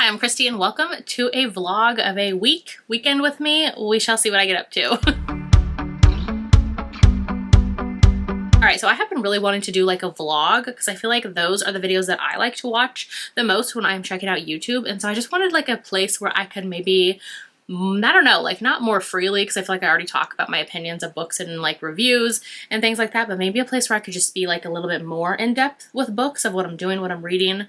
Hi, I'm Christy and welcome to a vlog of a weekend with me. We shall see what I get up to. Alright, so I have been really wanting to do like a vlog because I feel like those are the videos that I like to watch the most when I'm checking out YouTube. And so I just wanted like a place where I could maybe, I don't know, like not more freely because I feel like I already talk about my opinions of books and like reviews and things like that, but maybe a place where I could just be like a little bit more in depth with books of what I'm doing, what I'm reading,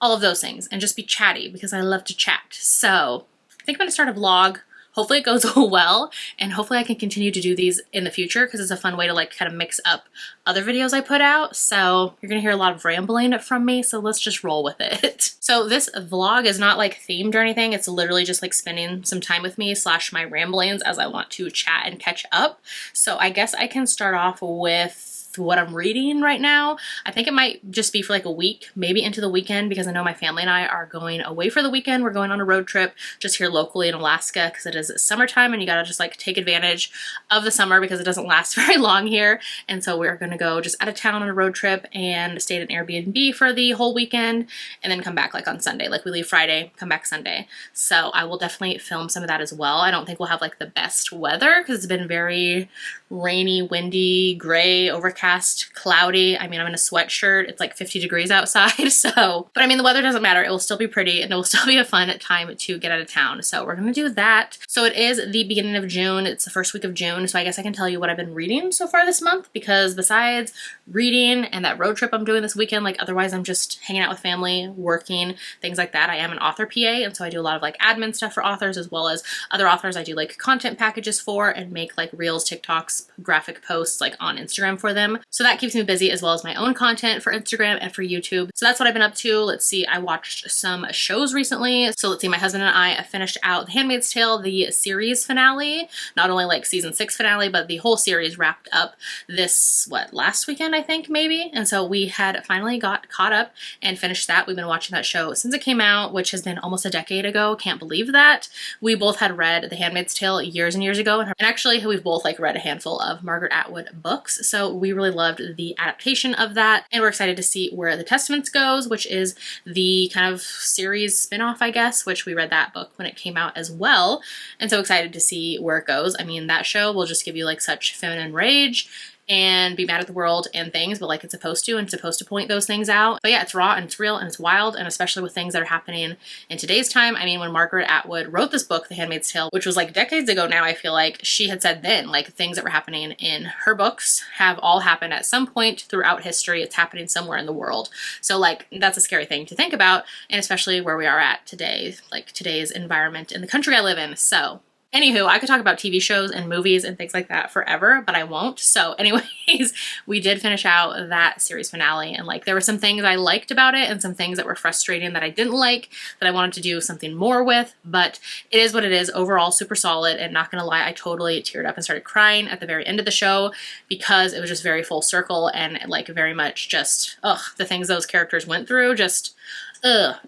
all of those things, and just be chatty because I love to chat. So I think I'm gonna start a vlog. Hopefully it goes well, and hopefully I can continue to do these in the future because it's a fun way to like kind of mix up other videos I put out. So you're gonna hear a lot of rambling from me, so let's just roll with it. So this vlog is not like themed or anything. It's literally just like spending some time with me / my ramblings as I want to chat and catch up. So I guess I can start off with what I'm reading right now. I think it might just be for like a week, maybe into the weekend, because I know my family and I are going away for the weekend. We're going on a road trip just here locally in Alaska because it is summertime and you gotta just like take advantage of the summer because it doesn't last very long here. And so we're gonna go just out of town on a road trip and stay at an Airbnb for the whole weekend and then come back like on Sunday. Like we leave Friday, come back Sunday. So I will definitely film some of that as well. I don't think we'll have like the best weather because it's been very rainy, windy, gray, overcast, cloudy. I mean, I'm in a sweatshirt. It's like 50 degrees outside. So, but I mean, the weather doesn't matter. It will still be pretty and it will still be a fun time to get out of town. So we're going to do that. So it is the beginning of June. It's the first week of June. So I guess I can tell you what I've been reading so far this month, because besides reading and that road trip I'm doing this weekend, like otherwise I'm just hanging out with family, working, things like that. I am an author PA. And so I do a lot of like admin stuff for authors as well as other authors I do like content packages for and make like reels, TikToks, graphic posts like on Instagram for them. So that keeps me busy as well as my own content for Instagram and for YouTube. So that's what I've been up to. Let's see, I watched some shows recently. So let's see, my husband and I finished out The Handmaid's Tale, the series finale, not only like season 6 finale, but the whole series wrapped up this, last weekend, I think maybe. And so we had finally got caught up and finished that. We've been watching that show since it came out, which has been almost a decade ago. Can't believe that. We both had read The Handmaid's Tale years and years ago. And actually we've both like read a handful of Margaret Atwood books. So we really loved the adaptation of that. And we're excited to see where The Testaments goes, which is the kind of series spin-off, I guess, which we read that book when it came out as well. And so excited to see where it goes. I mean, that show will just give you like such feminine rage and be mad at the world and things, but like it's supposed to, and it's supposed to point those things out. But yeah, it's raw and it's real and it's wild, and especially with things that are happening in today's time. I mean, when Margaret Atwood wrote this book, The Handmaid's Tale, which was like decades ago now, I feel like she had said then, like things that were happening in her books have all happened at some point throughout history. It's happening somewhere in the world. So like, that's a scary thing to think about, and especially where we are at today, like today's environment in the country I live in. So anywho, I could talk about TV shows and movies and things like that forever, but I won't. So anyways, we did finish out that series finale, and like there were some things I liked about it and some things that were frustrating that I didn't like that I wanted to do something more with, but it is what it is. Overall, super solid, and not gonna lie, I totally teared up and started crying at the very end of the show because it was just very full circle and like very much just, the things those characters went through, just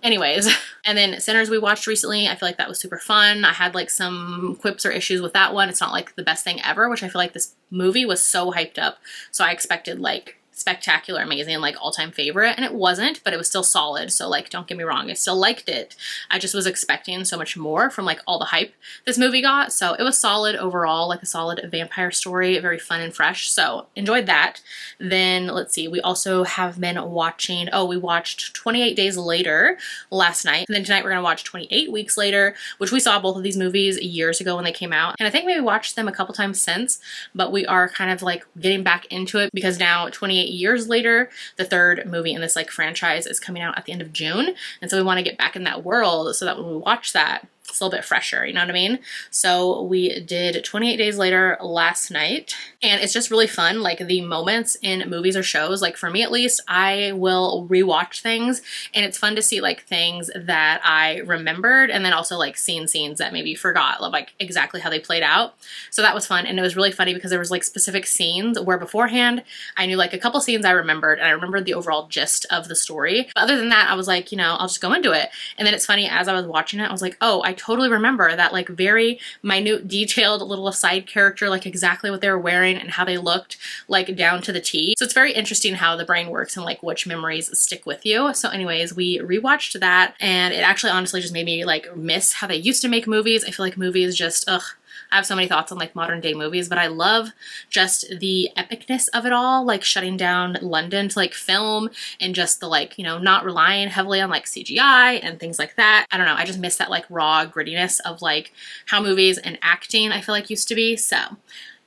anyways. And then Sinners we watched recently. I feel like that was super fun. I had like some quips or issues with that one. It's not like the best thing ever, which I feel like this movie was so hyped up. So I expected like spectacular, amazing, like all-time favorite, and it wasn't, but it was still solid. So like, don't get me wrong, I still liked it. I just was expecting so much more from like all the hype this movie got. So it was solid overall, like a solid vampire story, very fun and fresh. So enjoyed that. Then let's see, we also have been watching, we watched 28 Days Later last night. And then tonight we're gonna watch 28 Weeks Later, which we saw both of these movies years ago when they came out. And I think maybe watched them a couple times since, but we are kind of like getting back into it because now 28 years later, the third movie in this like franchise is coming out at the end of June. And so we want to get back in that world so that when we watch that, it's a little bit fresher, you know what I mean? So we did 28 Days Later last night, and it's just really fun. Like the moments in movies or shows, like for me at least, I will rewatch things, and it's fun to see like things that I remembered and then also like scenes that maybe forgot like exactly how they played out. So that was fun, and it was really funny because there was like specific scenes where beforehand I knew like a couple scenes I remembered, and I remembered the overall gist of the story. But other than that, I was like, you know, I'll just go into it. And then it's funny, as I was watching it, I was like, oh, I totally remember that like very minute, detailed little side character, like exactly what they were wearing and how they looked, like down to the T. So it's very interesting how the brain works and like which memories stick with you. So anyways, we rewatched that, and it actually honestly just made me like miss how they used to make movies. I feel like movies just, ugh. I have so many thoughts on like modern day movies, but I love just the epicness of it all, like shutting down London to like film, and just the like, you know, not relying heavily on like CGI and things like that. I don't know, I just miss that like raw grittiness of like how movies and acting I feel like used to be. So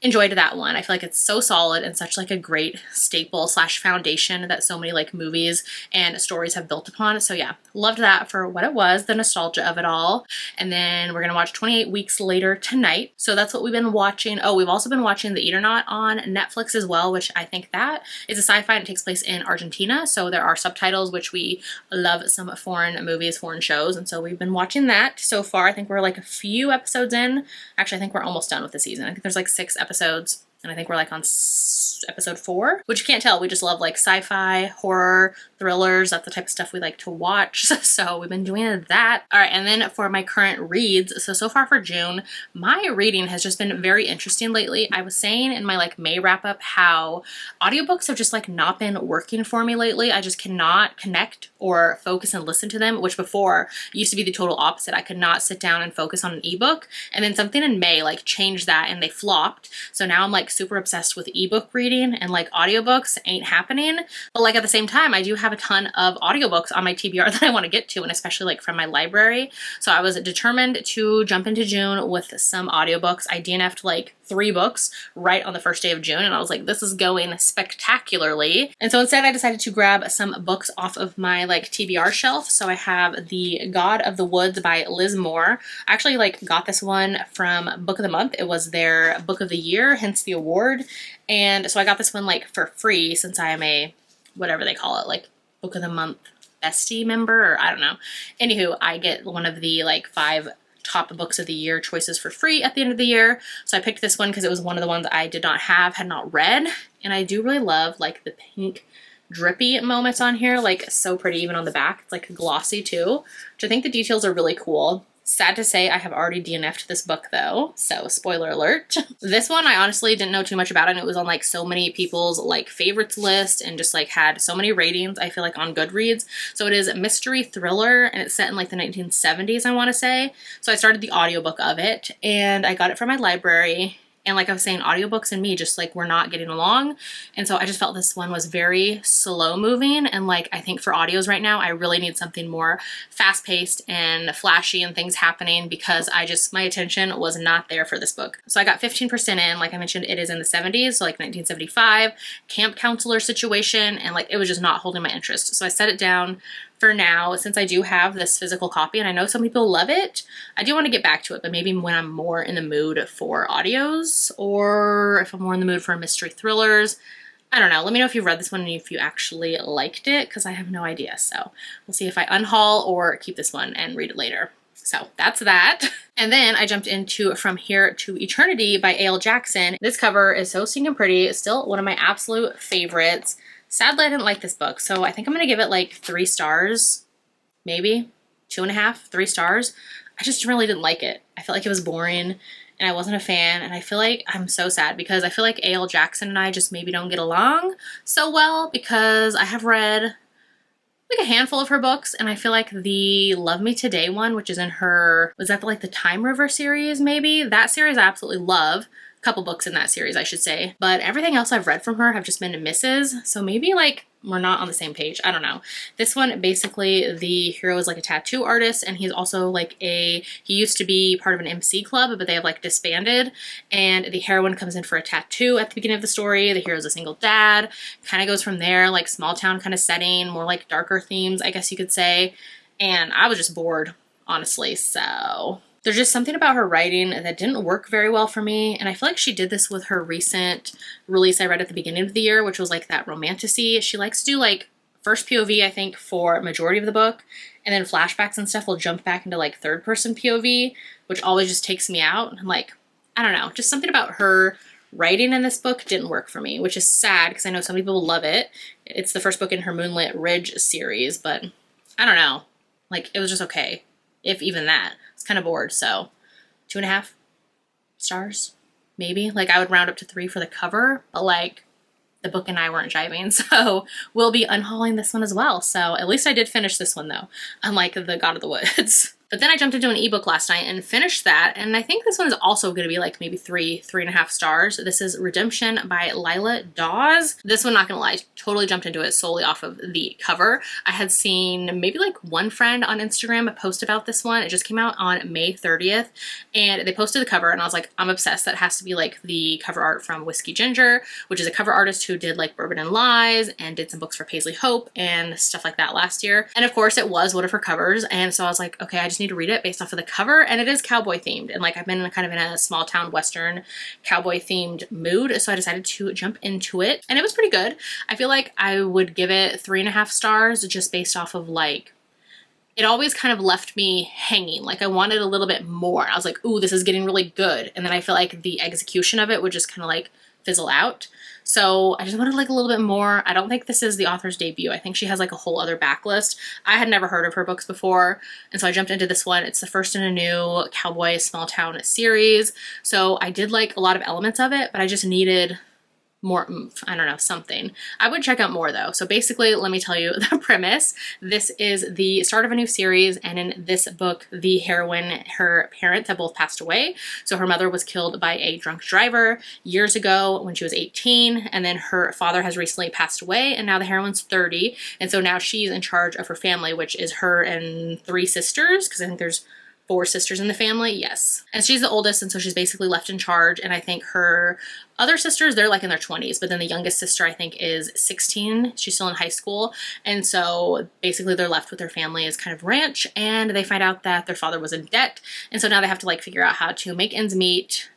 enjoyed that one. I feel like it's so solid and such like a great staple slash foundation that so many like movies and stories have built upon. So yeah, loved that for what it was, the nostalgia of it all. And then we're gonna watch 28 Weeks Later tonight. So that's what we've been watching. Oh, we've also been watching The Eternaut on Netflix as well, which I think that is a sci-fi and it takes place in Argentina. So there are subtitles, which we love some foreign movies, foreign shows. And so we've been watching that so far. I think we're like a few episodes in. Actually, I think we're almost done with the season. I think there's like 6 episodes, and I think we're like on episode 4, which you can't tell. We just love like sci-fi, horror, thrillers. That's the type of stuff we like to watch. So we've been doing that. All right, and then for my current reads, so far for June, my reading has just been very interesting lately. I was saying in my like May wrap up how audiobooks have just like not been working for me lately. I just cannot connect or focus and listen to them, which before used to be the total opposite. I could not sit down and focus on an ebook, and then something in May like changed that and they flopped. So now I'm like super obsessed with ebook reading, and like audiobooks ain't happening. But like at the same time, I do have a ton of audiobooks on my TBR that I want to get to, and especially like from my library. So I was determined to jump into June with some audiobooks. I DNF'd like 3 books right on the first day of June, and I was like, this is going spectacularly. And so instead I decided to grab some books off of my like TBR shelf. So I have The God of the Woods by Liz Moore. I actually like got this one from Book of the Month. It was their book of the year, hence the award. And so I got this one like for free, since I am a, whatever they call it, like Book of the Month bestie member, or I don't know. Anywho, I get one of the like 5 top books of the year choices for free at the end of the year. So I picked this one because it was one of the ones I did not have, had not read. And I do really love like the pink drippy moments on here, like so pretty even on the back. It's like glossy too, which I think the details are really cool. Sad to say I have already DNF'd this book though, so spoiler alert. This one I honestly didn't know too much about, and it was on like so many people's like favorites list and just like had so many ratings, I feel like, on Goodreads. So it is a mystery thriller, and it's set in like the 1970s, I want to say. So I started the audiobook of it, and I got it from my library. And like I was saying, audiobooks and me just like were not getting along. And so I just felt this one was very slow moving. And like, I think for audios right now, I really need something more fast paced and flashy and things happening, because my attention was not there for this book. So I got 15% in. Like I mentioned, it is in the 70s, so like 1975, camp counselor situation. And like, it was just not holding my interest. So I set it down for now, since I do have this physical copy, and I know some people love it. I do want to get back to it, but maybe when I'm more in the mood for audios, or if I'm more in the mood for mystery thrillers. I don't know. Let me know if you've read this one and if you actually liked it, because I have no idea. So we'll see if I unhaul or keep this one and read it later. So that's that. And then I jumped into From Here to Eternity by A.L. Jackson. This cover is so stinking pretty. It's still one of my absolute favorites. Sadly, I didn't like this book, so I think I'm going to give it like 3 stars, maybe 2.5, 3 stars. I just really didn't like it. I felt like it was boring, and I wasn't a fan, and I feel like I'm so sad because I feel like A.L. Jackson and I just maybe don't get along so well, because I have read like a handful of her books, and I feel like the Love Me Today one, which is in her, was that like the Time River series maybe? That series I absolutely love. Couple books in that series, I should say, but everything else I've read from her have just been misses, so maybe like we're not on the same page. I don't know. This one, basically the hero is like a tattoo artist, and he's also like he used to be part of an MC club, but they have like disbanded, and the heroine comes in for a tattoo at the beginning of the story. The hero's a single dad, kind of goes from there, like small town kind of setting, more like darker themes, I guess you could say, and I was just bored, honestly. So there's just something about her writing that didn't work very well for me, and I feel like she did this with her recent release I read at the beginning of the year, which was like that romantasy. She likes to do like first POV, I think, for majority of the book, and then flashbacks and stuff will jump back into like third person POV, which always just takes me out. I'm like, I don't know, just something about her writing in this book didn't work for me, which is sad because I know some people love it. It's the first book in her Moonlit Ridge series, but I don't know, like it was just okay. if even that. It's kind of bored, so 2.5 stars, maybe. Like, I would round up to 3 for the cover, but like the book and I weren't jiving, so we'll be unhauling this one as well. So at least I did finish this one though, unlike the God of the Woods. But then I jumped into an ebook last night and finished that, and I think this one is also going to be like maybe 3.5 stars. This is Redemption by Lila Dawes. This one, not gonna lie, totally jumped into it solely off of the cover. I had seen maybe like one friend on Instagram post about this one. It just came out on May 30th, and they posted the cover, and I was like, I'm obsessed. That has to be like the cover art from Whiskey Ginger, which is a cover artist who did like Bourbon and Lies and did some books for Paisley Hope and stuff like that last year. And of course it was one of her covers, and so I was like, okay, I just need to read it based off of the cover, and it is cowboy themed, and like I've been kind of in a small town western cowboy themed mood, so I decided to jump into it, and it was pretty good. I feel like I would give it 3.5 stars just based off of like, it always kind of left me hanging. Like I wanted a little bit more. I was like, ooh, this is getting really good, and then I feel like the execution of it would just kind of like fizzle out. So I just wanted like a little bit more. I don't think this is the author's debut. I think she has like a whole other backlist. I had never heard of her books before, and so I jumped into this one. It's the first in a new cowboy small town series. So I did like a lot of elements of it, but I just needed more oomph. I don't know, something. I would check out more though. So basically, let me tell you the premise. This is the start of a new series, and in this book, the heroine, her parents have both passed away. So her mother was killed by a drunk driver years ago when she was 18, and then her father has recently passed away, and now the heroine's 30, and so now she's in charge of her family, which is her and 3 sisters, because I think there's 4 sisters in the family, yes. And she's the oldest, and so she's basically left in charge, and I think her other sisters, they're like in their 20s, but then the youngest sister, I think, is 16. She's still in high school, and so basically they're left with their family as kind of ranch, and they find out that their father was in debt, and so now they have to like figure out how to make ends meet,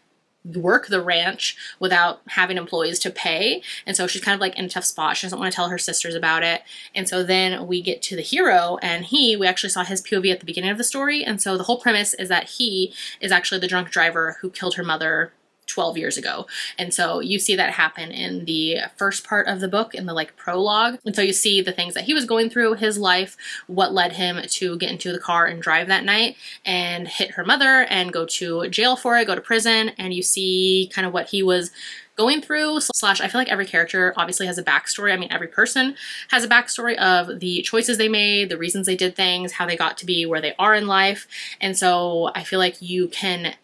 work the ranch without having employees to pay. And so she's kind of like in a tough spot. She doesn't want to tell her sisters about it. And so then we get to the hero, and we actually saw his POV at the beginning of the story. And so the whole premise is that he is actually the drunk driver who killed her mother 12 years ago. And so you see that happen in the first part of the book, in the like prologue. And so you see the things that he was going through, his life, what led him to get into the car and drive that night and hit her mother and go to jail for it, go to prison. And you see kind of what he was going through, slash I feel like every character obviously has a backstory. I mean, every person has a backstory of the choices they made, the reasons they did things, how they got to be where they are in life. And so I feel like you can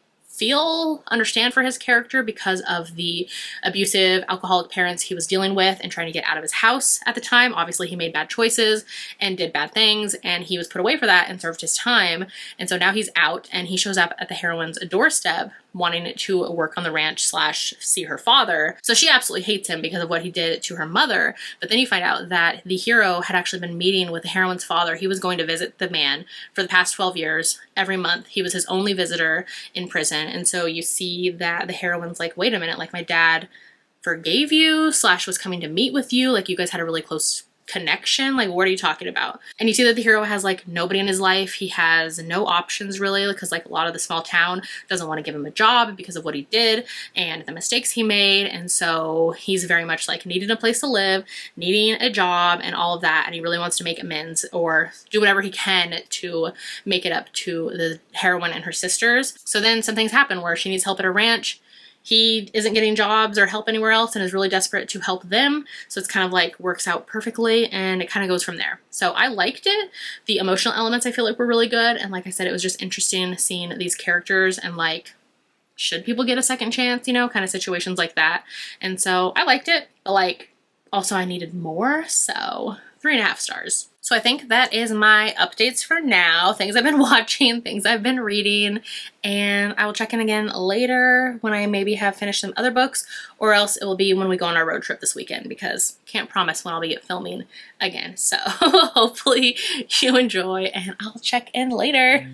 understand for his character because of the abusive alcoholic parents he was dealing with and trying to get out of his house at the time. Obviously he made bad choices and did bad things, and he was put away for that and served his time. And so now he's out, and he shows up at the heroine's doorstep wanting to work on the ranch slash see her father. So she absolutely hates him because of what he did to her mother. But then you find out that the hero had actually been meeting with the heroine's father. He was going to visit the man for the past 12 years. Every month he was his only visitor in prison. And so you see that the heroine's like, wait a minute, like my dad forgave you slash was coming to meet with you. Like you guys had a really close connection. Like, what are you talking about? And you see that the hero has like nobody in his life. He has no options really, because like a lot of the small town doesn't want to give him a job because of what he did and the mistakes he made. And so he's very much like needing a place to live, needing a job and all of that. And he really wants to make amends or do whatever he can to make it up to the heroine and her sisters. So then some things happen where she needs help at a ranch. He isn't getting jobs or help anywhere else and is really desperate to help them. So it's kind of like works out perfectly, and it kind of goes from there. So I liked it. The emotional elements I feel like were really good. And like I said, it was just interesting seeing these characters and like, should people get a second chance, you know, kind of situations like that. And so I liked it, but like also I needed more. So 3.5 stars. So I think that is my updates for now, things I've been watching, things I've been reading, and I will check in again later when I maybe have finished some other books, or else it will be when we go on our road trip this weekend, because can't promise when I'll be filming again. So hopefully you enjoy, and I'll check in later.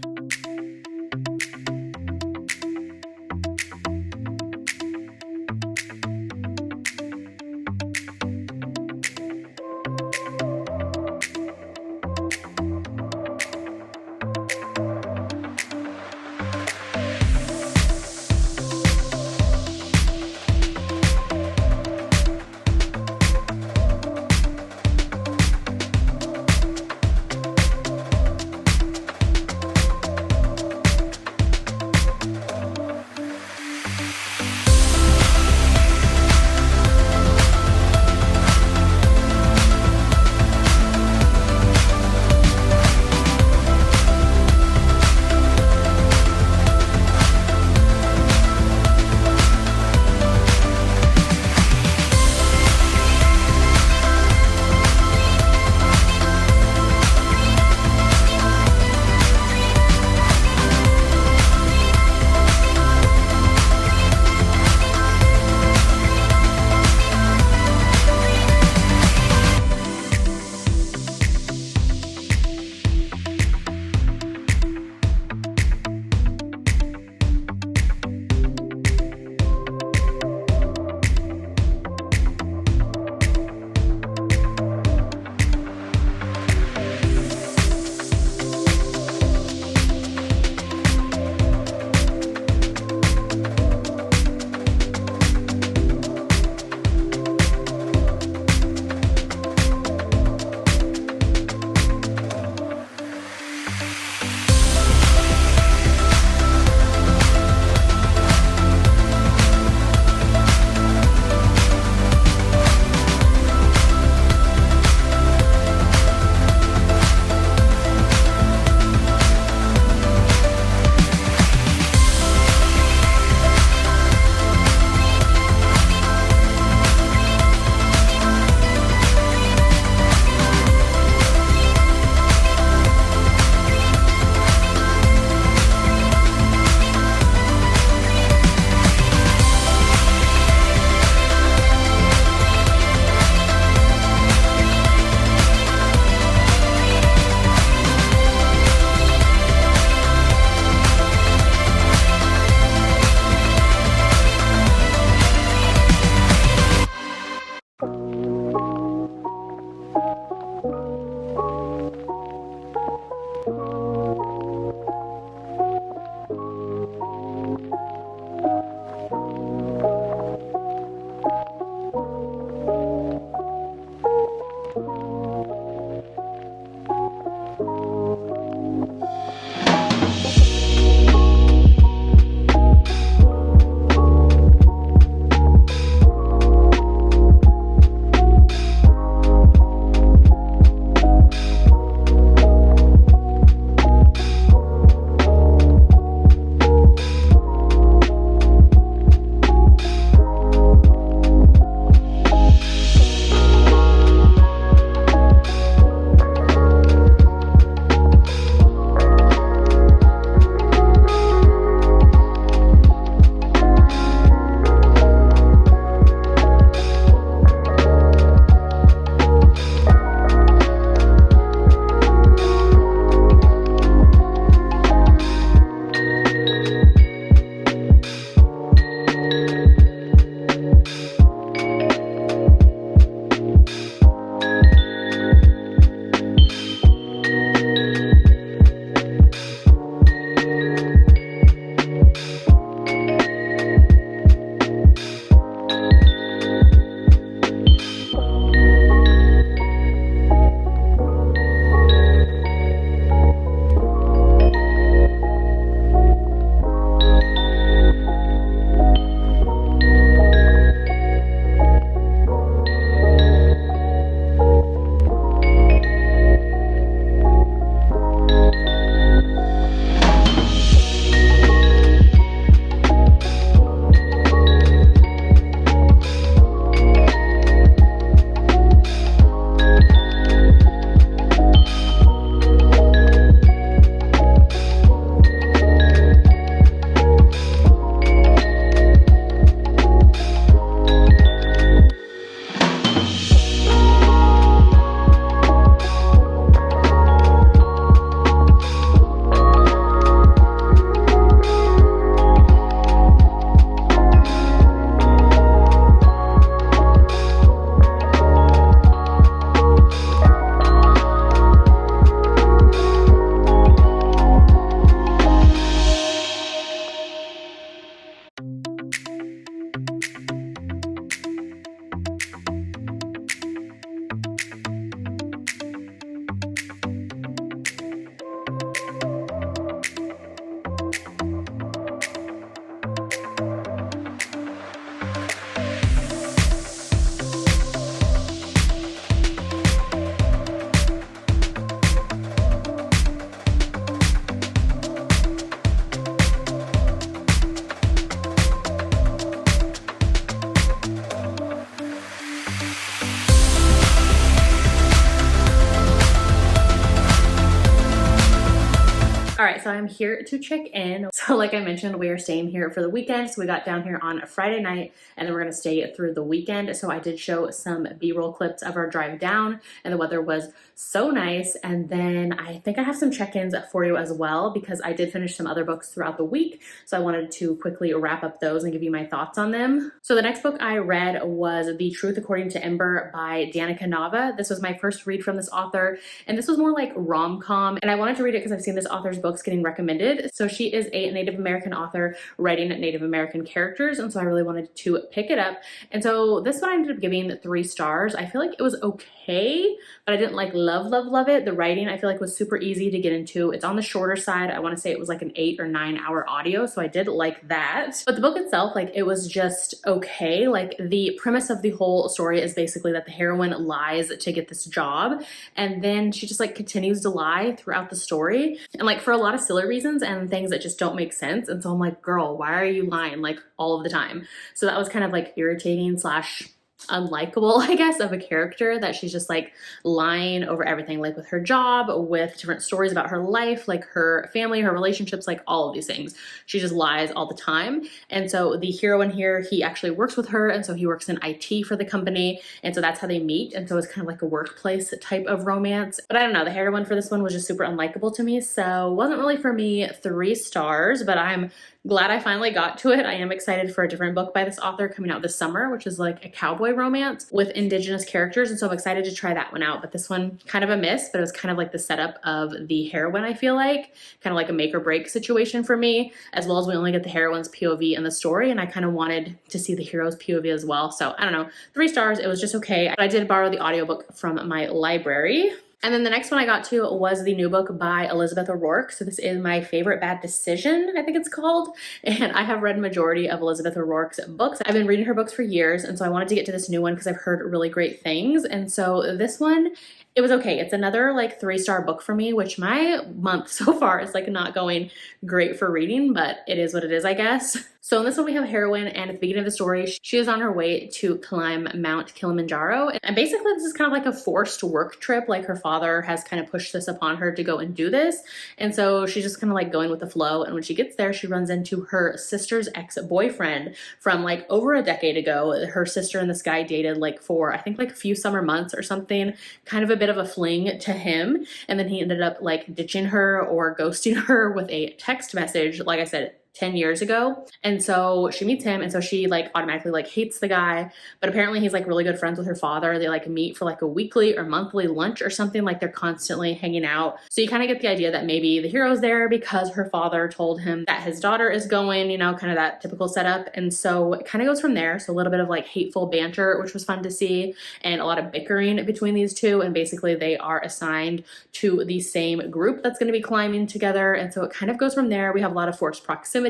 I'm here to check in. So like I mentioned, we are staying here for the weekend. So we got down here on a Friday night and then we're gonna stay through the weekend. So I did show some B-roll clips of our drive down and the weather was so nice. And then I think I have some check-ins for you as well because I did finish some other books throughout the week. So I wanted to quickly wrap up those and give you my thoughts on them. So the next book I read was The Truth According to Ember by Danica Nava. This was my first read from this author, and this was more like rom-com, and I wanted to read it because I've seen this author's books getting recommended. So she is a Native American author writing Native American characters, and so I really wanted to pick it up. And so this one I ended up giving 3 stars. I feel like it was okay, but I didn't like love it. The writing I feel like was super easy to get into. It's on the shorter side. I want to say it was like an 8 or 9 hour audio, so I did like that. But the book itself, like it was just okay. Like the premise of the whole story is basically that the heroine lies to get this job, and then she just like continues to lie throughout the story, and like for a lot of silly reasons and things that just don't make sense. And so I'm like, girl, why are you lying like all of the time? So that was kind of like irritating slash unlikable, I guess, of a character, that she's just like lying over everything, like with her job, with different stories about her life, like her family, her relationships, like all of these things. She just lies all the time. And so the hero in here, he actually works with her, and so he works in IT for the company, and so that's how they meet. And so it's kind of like a workplace type of romance. But I don't know, the heroine for this one was just super unlikable to me, so wasn't really for me 3 stars, but I'm glad I finally got to it. I am excited for a different book by this author coming out this summer, which is like a cowboy romance with Indigenous characters. And so I'm excited to try that one out. But this one, kind of a miss, but it was kind of like the setup of the heroine, I feel like. Kind of like a make or break situation for me, as well as we only get the heroine's POV in the story. And I kind of wanted to see the hero's POV as well. So I don't know, 3 stars. It was just okay. But I did borrow the audiobook from my library. And then the next one I got to was the new book by Elizabeth O'Rourke. So this is My Favorite Bad Decision, I think it's called. And I have read majority of Elizabeth O'Rourke's books. I've been reading her books for years, and so I wanted to get to this new one because I've heard really great things. And so this one, it was okay. It's another like 3-star book for me, which my month so far is like not going great for reading, but it is what it is, I guess. So in this one we have a heroine, and at the beginning of the story, she is on her way to climb Mount Kilimanjaro. And basically this is kind of like a forced work trip. Like her father has kind of pushed this upon her to go and do this. And so she's just kind of like going with the flow. And when she gets there, she runs into her sister's ex-boyfriend from like over a decade ago. Her sister and this guy dated like for, I think like a few summer months or something, kind of a bit of a fling to him. And then he ended up like ditching her or ghosting her with a text message, like I said, 10 years ago. And so she meets him, and so she like automatically like hates the guy, but apparently he's like really good friends with her father. They like meet for like a weekly or monthly lunch or something, like they're constantly hanging out. So you kind of get the idea that maybe the hero's there because her father told him that his daughter is going, you know, kind of that typical setup. And so it kind of goes from there. So a little bit of like hateful banter, which was fun to see, and a lot of bickering between these two. And basically they are assigned to the same group that's going to be climbing together. And so it kind of goes from there. We have a lot of forced proximity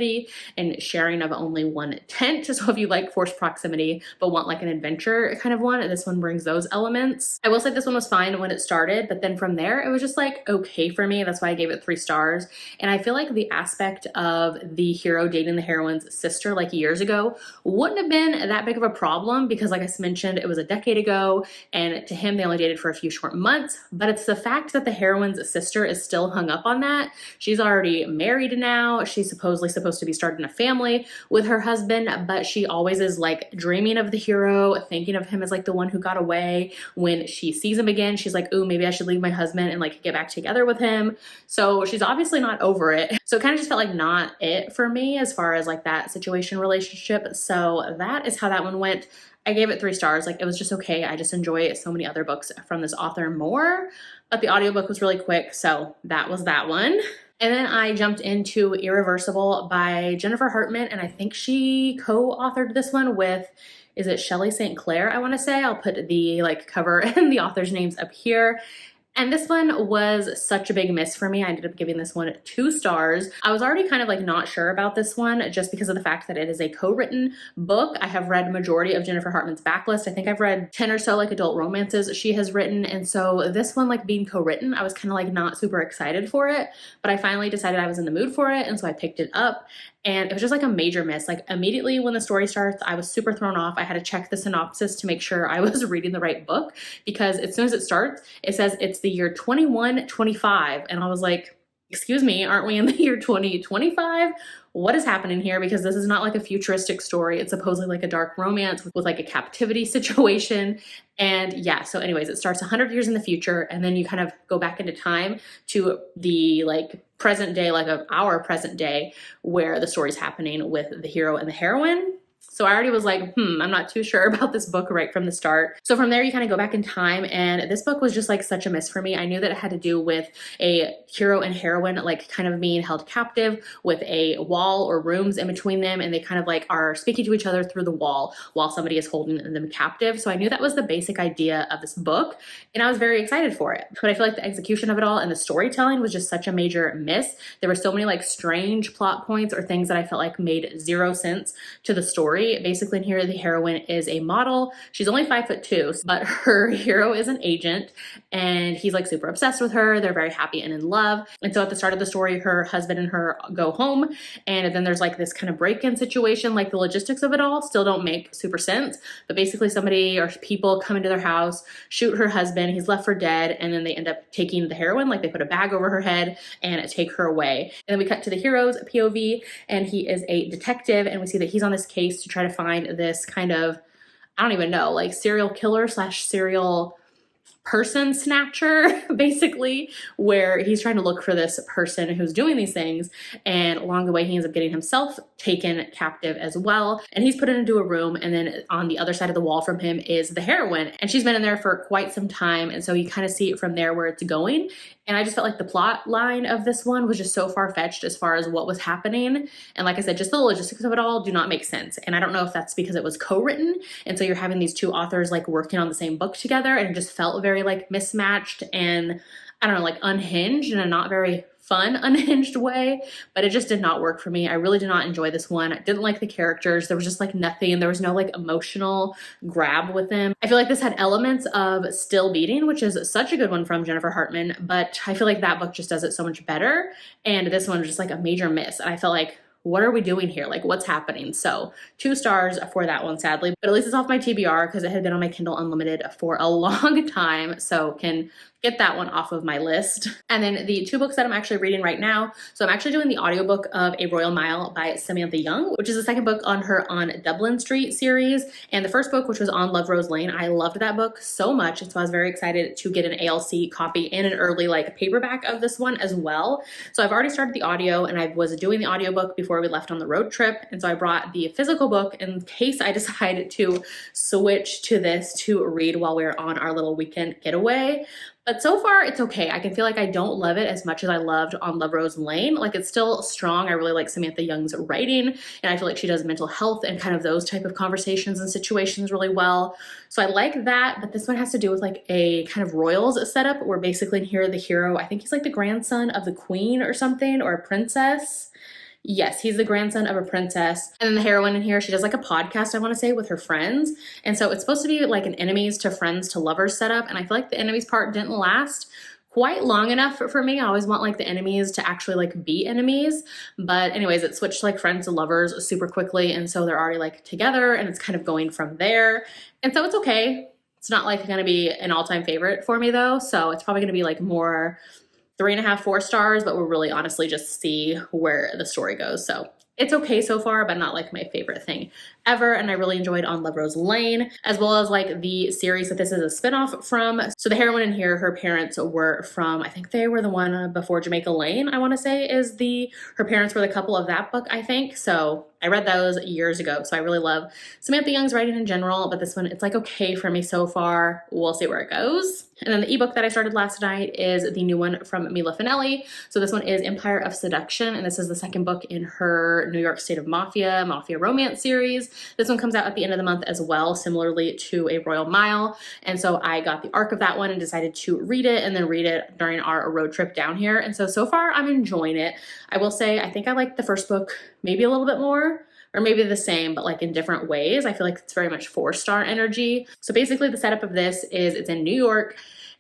and sharing of only one tent. So if you like forced proximity but want like an adventure kind of one, this one brings those elements. I will say this one was fine when it started, but then from there it was just like okay for me. That's why I gave it 3 stars. And I feel like the aspect of the hero dating the heroine's sister like years ago wouldn't have been that big of a problem, because like I mentioned, it was a decade ago, and to him they only dated for a few short months. But it's the fact that the heroine's sister is still hung up on that. She's already married now. She's supposed to be starting a family with her husband, but she always is like dreaming of the hero, thinking of him as like the one who got away. When she sees him again, she's like, ooh, maybe I should leave my husband and like get back together with him. So she's obviously not over it. So it kind of just felt like not it for me as far as like that situation relationship. So that is how that one went. I gave it 3 stars. Like it was just okay. I just enjoy so many other books from this author more, but the audiobook was really quick. So that was that one. And then I jumped into Irreversible by Jennifer Hartman, and I think she co-authored this one with, is it Shelley St. Clair, I want to say? I'll put the like cover and the author's names up here. And this one was such a big miss for me. I ended up giving this one 2 stars. I was already kind of like not sure about this one just because of the fact that it is a co-written book. I have read majority of Jennifer Hartman's backlist. I think I've read 10 or so like adult romances she has written. And so this one, like being co-written, I was kind of like not super excited for it, but I finally decided I was in the mood for it. And so I picked it up. And it was just like a major miss. Like immediately when the story starts, I was super thrown off. I had to check the synopsis to make sure I was reading the right book, because as soon as it starts, it says it's the year 2125. And I was like, excuse me, aren't we in the year 2025? What is happening here? Because this is not like a futuristic story. It's supposedly like a dark romance with like a captivity situation. And yeah, so anyways, it starts 100 years in the future, and then you kind of go back into time to the like present day, like of our present day, where the story's happening with the hero and the heroine. So I already was like, I'm not too sure about this book right from the start. So from there, you kind of go back in time, and this book was just like such a miss for me. I knew that it had to do with a hero and heroine like kind of being held captive with a wall or rooms in between them, and they kind of like are speaking to each other through the wall while somebody is holding them captive. So I knew that was the basic idea of this book, and I was very excited for it. But I feel like the execution of it all and the storytelling was just such a major miss. There were so many like strange plot points or things that I felt like made zero sense to the story. Basically in here, the heroine is a model. She's only 5'2", but her hero is an agent, and he's like super obsessed with her. They're very happy and in love. And so at the start of the story, her husband and her go home, and then there's like this kind of break-in situation. Like the logistics of it all still don't make super sense, but basically somebody or people come into their house, shoot her husband, he's left for dead, and then they end up taking the heroine, like they put a bag over her head and take her away. And then we cut to the hero's POV, and he is a detective, and we see that he's on this case to try to find this kind of, I don't even know, like serial killer slash serial person snatcher, basically, where he's trying to look for this person who's doing these things. And along the way, he ends up getting himself taken captive as well. And he's put into a room. And then on the other side of the wall from him is the heroine. And she's been in there for quite some time. And so you kind of see it from there where it's going. And I just felt like the plot line of this one was just so far-fetched as far as what was happening. And like I said, just the logistics of it all do not make sense. And I don't know if that's because it was co-written. And so you're having these two authors like working on the same book together, and it just felt very like mismatched and I don't know, like unhinged in a not very fun, unhinged way, but it just did not work for me. I really did not enjoy this one. I didn't like the characters. There was just like nothing. There was no like emotional grab with them. I feel like this had elements of Still Beating, which is such a good one from Jennifer Hartman, but I feel like that book just does it so much better. And this one was just like a major miss. And I felt like, what are we doing here? Like, what's happening? So 2 stars for that one, sadly, but at least it's off my TBR because it had been on my Kindle Unlimited for a long time. So can get that one off of my list. And then the 2 books that I'm actually reading right now. So I'm actually doing the audiobook of A Royal Mile by Samantha Young, which is the second book on her On Dublin Street series. And the first book, which was On Love Rose Lane, I loved that book so much. And so I was very excited to get an ALC copy and an early like paperback of this one as well. So I've already started the audio, and I was doing the audiobook before we left on the road trip. And so I brought the physical book in case I decided to switch to this to read while we were on our little weekend getaway. But so far, it's okay. I can feel like I don't love it as much as I loved On Love Rose Lane. Like, it's still strong. I really like Samantha Young's writing, and I feel like she does mental health and kind of those type of conversations and situations really well. So I like that, but this one has to do with like a kind of royals setup where basically in here the hero, I think he's like the grandson of the queen or something, or a princess. Yes, he's the grandson of a princess. And then the heroine in here, she does like a podcast, I want to say, with her friends. And so it's supposed to be like an enemies to friends to lovers setup. And I feel like the enemies part didn't last quite long enough for me. I always want like the enemies to actually like be enemies. But anyways, it switched to like friends to lovers super quickly. And so they're already like together, and it's kind of going from there. And so it's okay. It's not like going to be an all-time favorite for me though. So it's probably going to be like more 3.5, 4 stars, but we'll really honestly just see where the story goes. So it's okay so far, but not like my favorite thing ever. And I really enjoyed On Love Rose Lane, as well as like the series that this is a spinoff from. So the heroine in here, her parents were from, I think they were the one before Jamaica Lane, I want to say is her parents were the couple of that book, I think. So I read those years ago. So I really love Samantha Young's writing in general, but this one, it's like okay for me so far. We'll see where it goes. And then the ebook that I started last night is the new one from Mila Finelli. So this one is Empire of Seduction, and this is the second book in her New York State of Mafia romance series. This one comes out at the end of the month as well, similarly to A Royal Mile. And so I got the arc of that one and decided to read it and then read it during our road trip down here. And so far I'm enjoying it. I will say, I think I like the first book maybe a little bit more, or maybe the same, but like in different ways. I feel like it's very much 4-star energy. So basically the setup of this is it's in New York,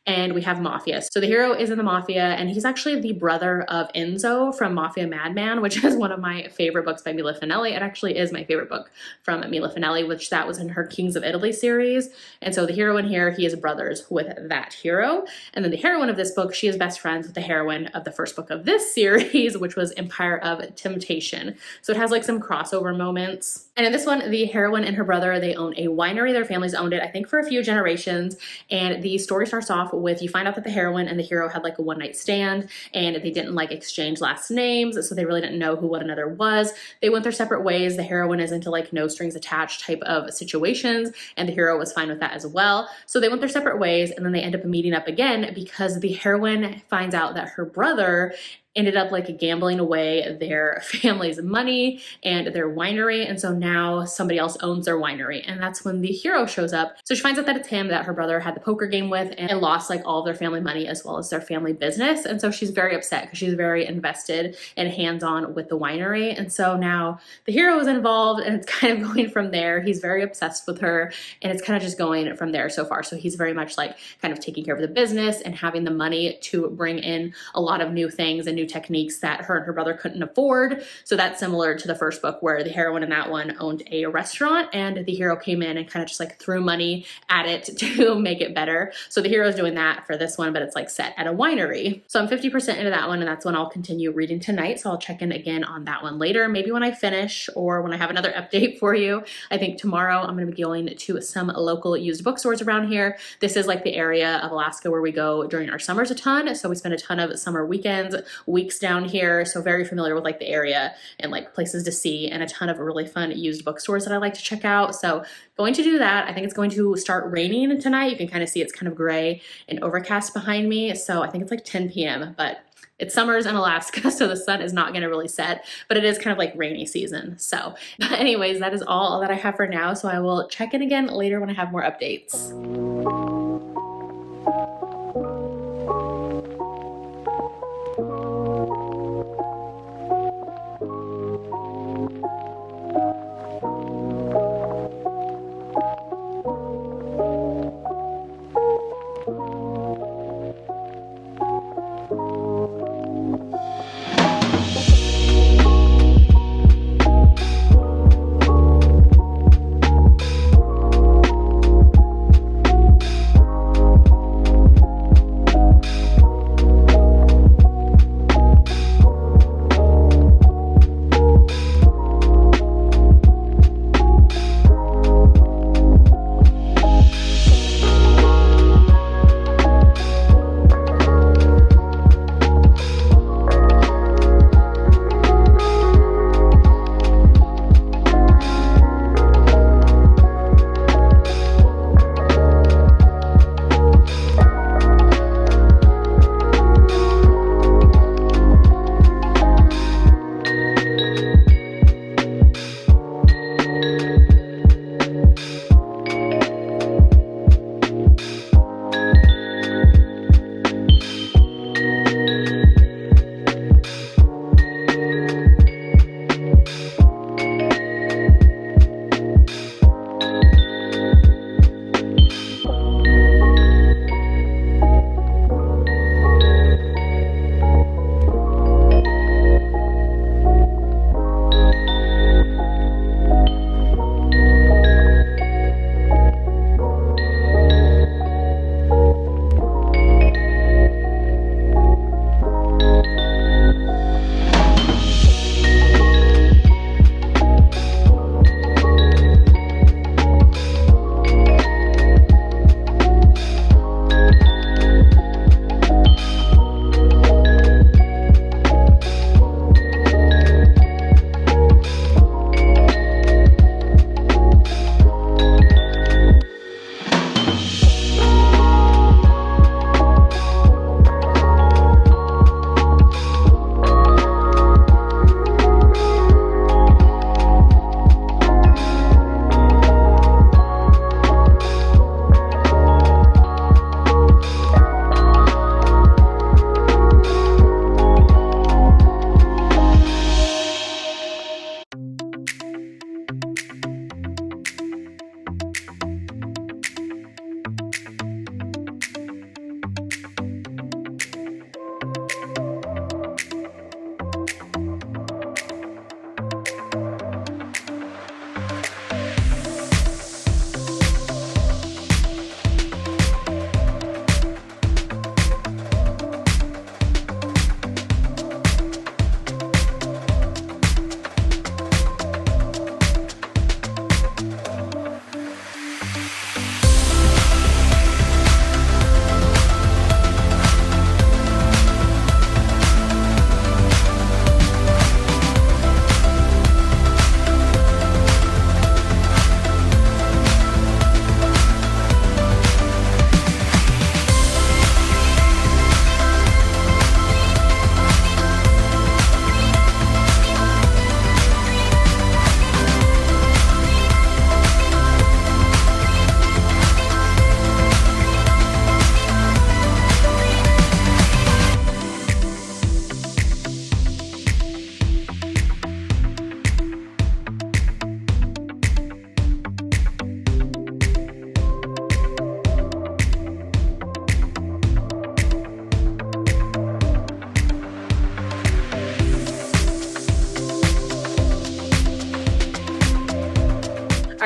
and we have Mafia. So the hero is in the Mafia, and he's actually the brother of Enzo from Mafia Madman, which is one of my favorite books by Mila Finelli. It actually is my favorite book from Mila Finelli, which that was in her Kings of Italy series. And so the hero in here, he is brothers with that hero. And then the heroine of this book, she is best friends with the heroine of the first book of this series, which was Empire of Temptation. So it has like some crossover moments. And in this one, the heroine and her brother, they own a winery. Their families owned it, I think, for a few generations. And the story starts off with, you find out that the heroine and the hero had like a one-night stand, and they didn't like exchange last names, so they really didn't know who one another was. They went their separate ways. The heroine is into like no strings attached type of situations, and the hero was fine with that as well. So they went their separate ways, and then they end up meeting up again because the heroine finds out that her brother ended up like gambling away their family's money and their winery. And so now somebody else owns their winery. And that's when the hero shows up. So she finds out that it's him that her brother had the poker game with and lost like all of their family money as well as their family business. And so she's very upset because she's very invested and hands-on with the winery. And so now the hero is involved, and it's kind of going from there. He's very obsessed with her, and it's kind of just going from there so far. So he's very much like kind of taking care of the business and having the money to bring in a lot of new things and new techniques that her and her brother couldn't afford. So that's similar to the first book, where the heroine in that one owned a restaurant and the hero came in and kind of just like threw money at it to make it better. So the hero's doing that for this one, but it's like set at a winery. So I'm 50% into that one, and that's one I'll continue reading tonight. So I'll check in again on that one later, maybe when I finish or when I have another update for you. I think tomorrow I'm going to be going to some local used bookstores around here. This is like the area of Alaska where we go during our summers a ton. So we spend a ton of summer weekends, weeks down here. So very familiar with like the area and like places to see, and a ton of really fun used bookstores that I like to check out. So going to do that. I think it's going to start raining tonight. You can kind of see it's kind of gray and overcast behind me. So I think it's like 10 p.m., but it's summers in Alaska, so the sun is not going to really set, but it is kind of like rainy season. So anyways, that is all that I have for now. So I will check in again later when I have more updates.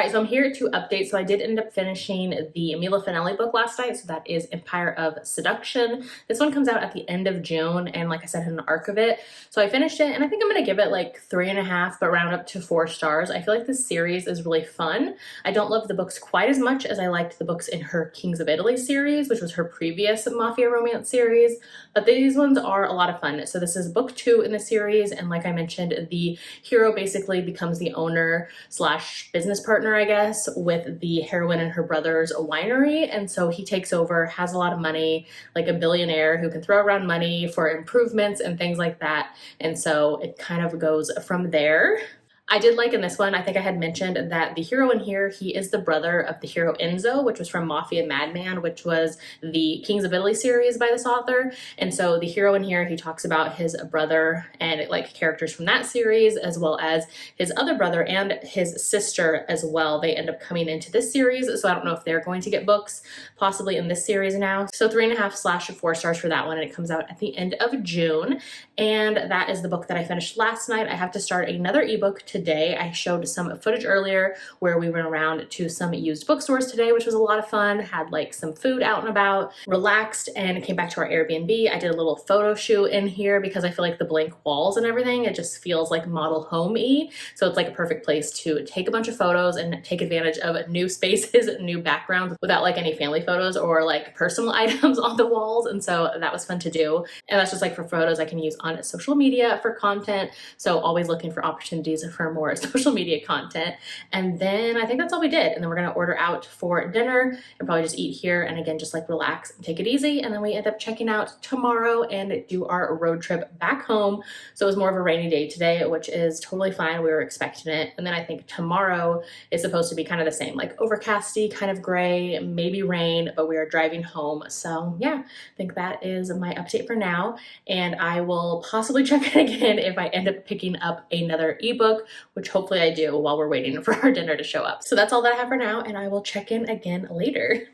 right, so I'm here to update. So I did end up finishing the Mila Finelli book last night. So that is Empire of Seduction. This one comes out at the end of June, and like I said, an arc of it. So I finished it, and I think I'm gonna give it like 3.5, but round up to 4 stars. I feel like this series is really fun. I don't love the books quite as much as I liked the books in her Kings of Italy series, which was her previous mafia romance series, but these ones are a lot of fun. So this is book 2 in the series, and like I mentioned, the hero basically becomes the owner slash business partner, I guess, with the heroine and her brother's winery. And so he takes over, has a lot of money, like a billionaire who can throw around money for improvements and things like that. And so it kind of goes from there. I did like in this one, I think I had mentioned that the hero in here, he is the brother of the hero Enzo, which was from Mafia Madman, which was the Kings of Italy series by this author. And so the hero in here, he talks about his brother and like characters from that series, as well as his other brother and his sister as well. They end up coming into this series. So I don't know if they're going to get books possibly in this series now. So 3.5/4 stars for that one. And it comes out at the end of June. And that is the book that I finished last night. I have to start another ebook today. I showed some footage earlier where we went around to some used bookstores today, which was a lot of fun. Had like some food out and about, relaxed, and came back to our Airbnb. I did a little photo shoot in here because I feel like the blank walls and everything, it just feels like model home-y. So it's like a perfect place to take a bunch of photos and take advantage of new spaces, new backgrounds without like any family photos or like personal items on the walls. And so that was fun to do. And that's just like for photos I can use on social media for content. So always looking for opportunities for more social media content. And then I think that's all we did. And then we're going to order out for dinner and probably just eat here. And again, just like relax and take it easy. And then we end up checking out tomorrow and do our road trip back home. So it was more of a rainy day today, which is totally fine. We were expecting it. And then I think tomorrow is supposed to be kind of the same, like overcasty, kind of gray, maybe rain, but we are driving home. So yeah, I think that is my update for now. And I will possibly check it again if I end up picking up another ebook, which hopefully I do while we're waiting for our dinner to show up. So that's all that I have for now, and I will check in again later.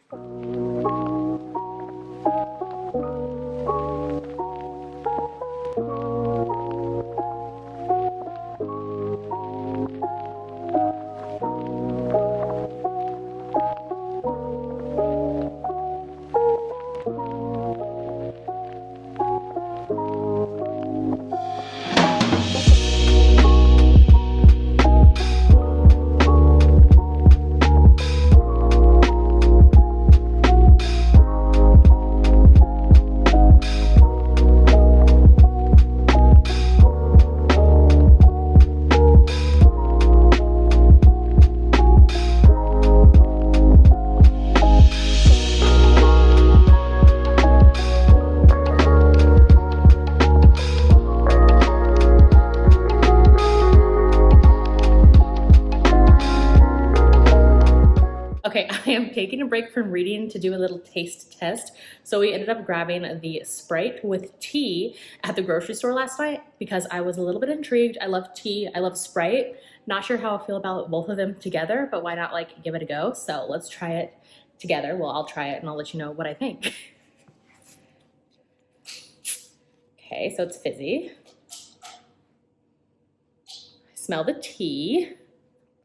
Okay, I am taking a break from reading to do a little taste test. So we ended up grabbing the Sprite with tea at the grocery store last night because I was a little bit intrigued. I love tea, I love Sprite. Not sure how I feel about both of them together, but why not like give it a go? So let's try it together. Well, I'll try it and I'll let you know what I think. Okay, so it's fizzy. I smell the tea.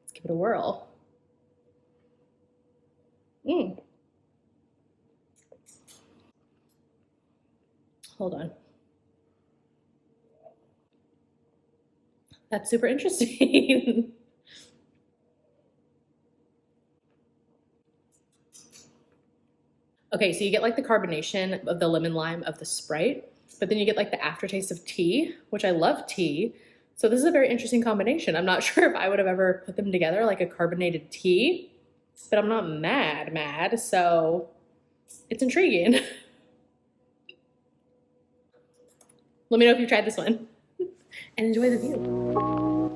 Let's give it a whirl. Hold on. That's super interesting. Okay, so you get like the carbonation of the lemon lime of the Sprite, but then you get like the aftertaste of tea, which I love tea. So this is a very interesting combination. I'm not sure if I would have ever put them together, like a carbonated tea, but I'm not mad, so it's intriguing. Let me know if you've tried this one and enjoy the view.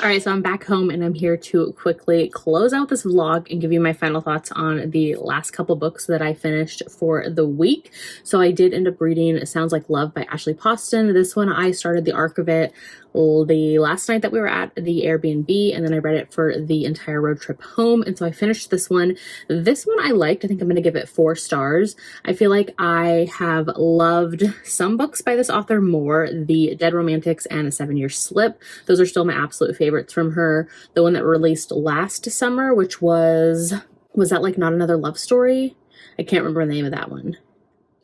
Alright, so I'm back home and I'm here to quickly close out this vlog and give you my final thoughts on the last couple books that I finished for the week. So I did end up reading Sounds Like Love by Ashley Poston. This one, I started the arc of it the last night that we were at the Airbnb, and then I read it for the entire road trip home, and so I finished this one. This one I liked. I think I'm going to give it 4 stars. I feel like I have loved some books by this author more. The Dead Romantics and A 7-Year Slip. Those are still my absolute favorites from her. The one that released last summer, which was that like Not Another Love Story? I can't remember the name of that one.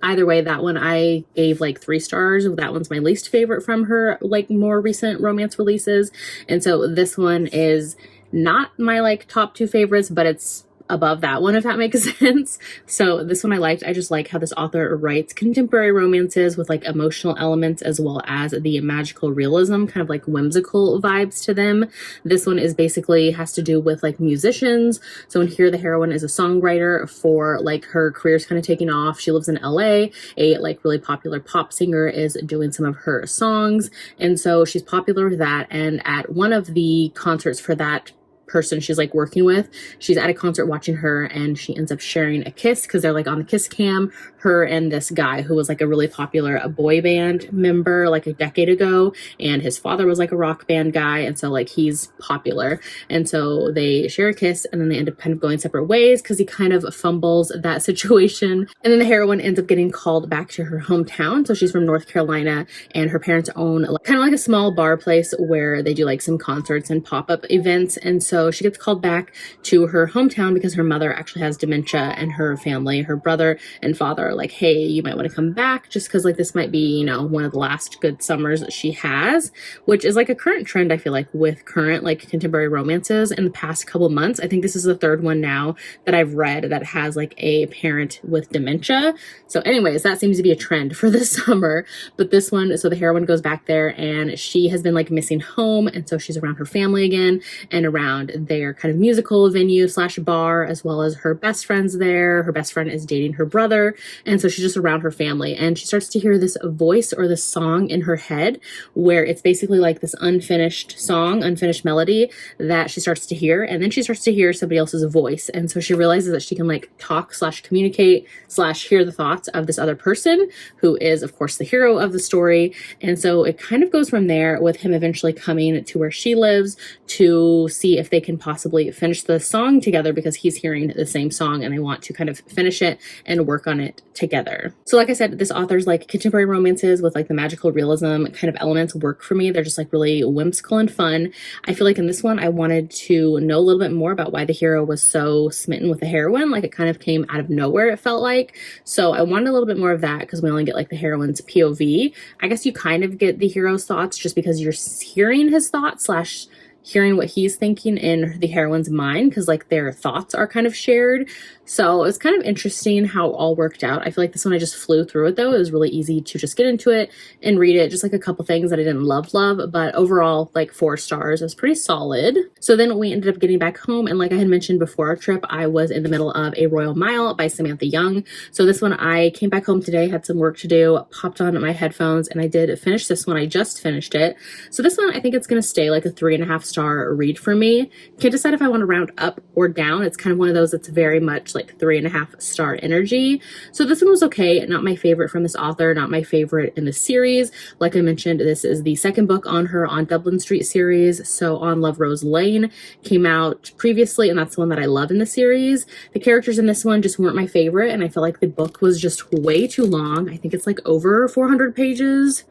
Either way, that one I gave like 3 stars. That one's my least favorite from her like more recent romance releases. And so this one is not my like top 2 favorites, but it's above that one, if that makes sense. So this one I liked. I just like how this author writes contemporary romances with like emotional elements as well as the magical realism, kind of like whimsical vibes to them. This one is basically has to do with like musicians. So in here, the heroine is a songwriter for like her career's kind of taking off. She lives in LA. A like really popular pop singer is doing some of her songs. And so she's popular with that. And at one of the concerts for that person she's like working with, she's at a concert watching her, and she ends up sharing a kiss because they're like on the kiss cam, her and this guy who was like a really popular boy band member like a decade ago, and his father was like a rock band guy, and so like he's popular, and so they share a kiss, and then they end up kind of going separate ways because he kind of fumbles that situation, and then the heroine ends up getting called back to her hometown. So she's from North Carolina, and her parents own like, kind of like a small bar place where they do like some concerts and pop-up events, and so she gets called back to her hometown because her mother actually has dementia, and her family, her brother and father, are like, hey, you might want to come back just because like this might be, you know, one of the last good summers that she has, which is like a current trend, I feel like, with current like contemporary romances in the past couple months. I think this is the 3rd one now that I've read that has like a parent with dementia. So anyways, that seems to be a trend for this summer. But this one, so the heroine goes back there, and she has been like missing home, and so she's around her family again and around their kind of musical venue slash bar, as well as her best friends there. Her best friend is dating her brother, and so she's just around her family, and she starts to hear this voice or this song in her head where it's basically like this unfinished song, unfinished melody that she starts to hear, and then she starts to hear somebody else's voice, and so she realizes that she can like talk slash communicate slash hear the thoughts of this other person who is of course the hero of the story. And so it kind of goes from there with him eventually coming to where she lives to see if they can possibly finish the song together, because he's hearing the same song and they want to kind of finish it and work on it together. So like I said, this author's like contemporary romances with like the magical realism kind of elements work for me. They're just like really whimsical and fun. I feel like in this one I wanted to know a little bit more about why the hero was so smitten with the heroine. Like it kind of came out of nowhere, it felt like. So I wanted a little bit more of that because we only get like the heroine's POV. I guess you kind of get the hero's thoughts just because you're hearing his thoughts slash hearing what he's thinking in the heroine's mind, because like their thoughts are kind of shared. So it's kind of interesting how it all worked out. I feel like this one I just flew through it though. It was really easy to just get into it and read it. Just like a couple things that I didn't love, but overall like 4 stars. It was pretty solid. So then we ended up getting back home, and like I had mentioned before our trip, I was in the middle of A Royal Mile by Samantha Young. So this one I came back home today, had some work to do, popped on my headphones, and I did finish this one. I just finished it. So this one I think it's going to stay like a 3.5-star read for me. Can't decide if I want to round up or down. It's kind of one of those that's very much like 3.5-star energy. So this one was okay. Not my favorite from this author, not my favorite in the series. Like I mentioned, this is the 2nd book on her On Dublin Street series. So On Love Rose Lane came out previously, and that's the one that I love in the series. The characters in this one just weren't my favorite, and I felt like the book was just way too long. I think it's like over 400 pages.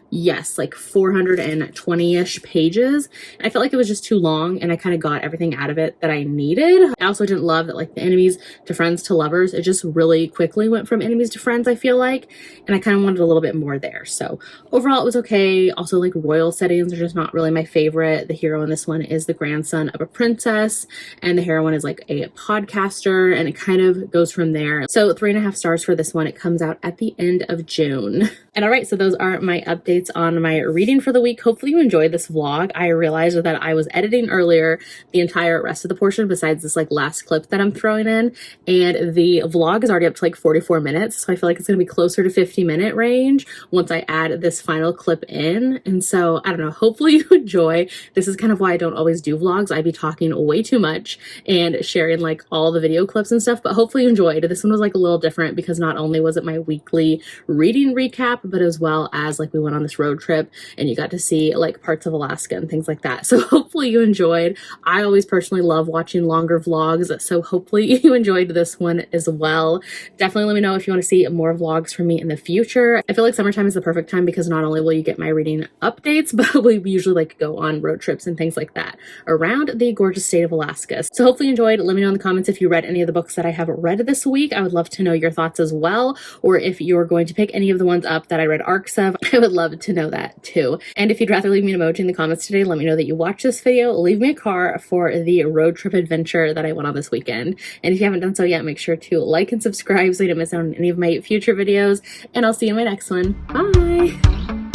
Yes, like 420-ish pages. I felt like it was just too long, and I kind of got everything out of it that I needed. I also didn't love that like the enemies to friends to lovers, it just really quickly went from enemies to friends, I feel like, and I kind of wanted a little bit more there. So overall it was okay. Also like royal settings are just not really my favorite. The hero in this one is the grandson of a princess, and the heroine is like a podcaster, and it kind of goes from there. So 3.5 stars for this one. It comes out at the end of June. And all right, so those are my updates updates on my reading for the week. Hopefully you enjoyed this vlog. I realized that I was editing earlier the entire rest of the portion besides this like last clip that I'm throwing in, and the vlog is already up to like 44 minutes, so I feel like it's going to be closer to 50-minute range once I add this final clip in. And so I don't know, hopefully you enjoy. This is kind of why I don't always do vlogs. I'd be talking way too much and sharing like all the video clips and stuff, but hopefully you enjoyed. This one was like a little different because not only was it my weekly reading recap, but as well as like we went on this road trip and you got to see like parts of Alaska and things like that. So hopefully you enjoyed. I always personally love watching longer vlogs, so hopefully you enjoyed this one as well. Definitely let me know if you want to see more vlogs from me in the future. I feel like summertime is the perfect time because not only will you get my reading updates, but we usually like go on road trips and things like that around the gorgeous state of Alaska. So hopefully you enjoyed. Let me know in the comments if you read any of the books that I have read this week. I would love to know your thoughts as well, or if you're going to pick any of the ones up that I read arcs of, I would love to know that too. And if you'd rather leave me an emoji in the comments today, let me know that you watched this video. Leave me a car for the road trip adventure that I went on this weekend. And if you haven't done so yet, make sure to like and subscribe so you don't miss out on any of my future videos. And I'll see you in my next one. Bye!